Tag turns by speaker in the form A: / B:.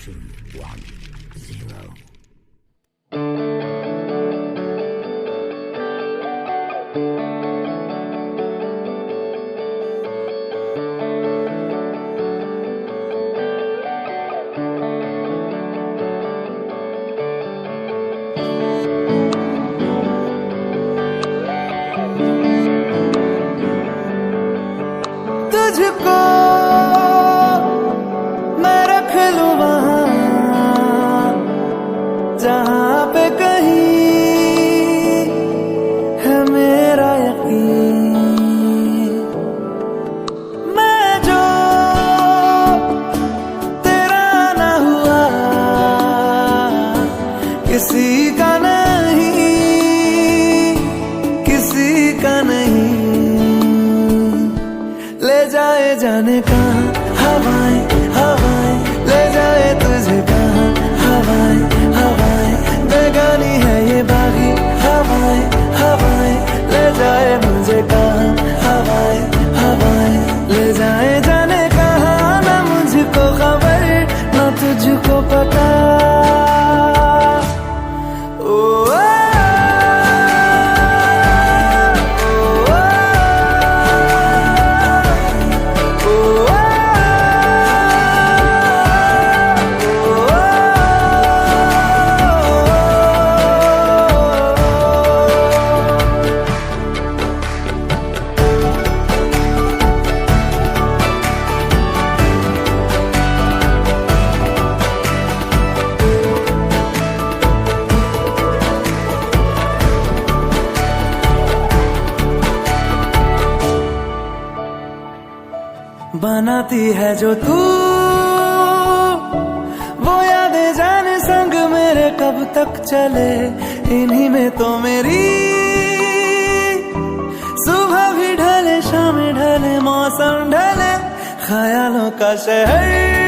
A: 2, 1, 0.
B: तुझको मैं रख लूं वहां जहां पे कहीं है मेरा यकीन। मैं जो तेरा ना हुआ किसी का नहीं, किसी का नहीं। ले जाए जाने कहाँ हवाएं हवाएं, ले जाए तुझे कहाँ हवाएं हवाएं। बेगानी है ये बागी हवाएं हवाएं, ले जाए मुझे कहाँ हवाएं हवाएं। ले जाए जाने कहाँ, ना मुझको खबर ना तुझको पता। बनाती है जो तू वो यादें जाने संग मेरे कब तक चले। इन्हीं में तो मेरी सुबह भी ढले शाम ढले मौसम ढले, ख्यालों का शहर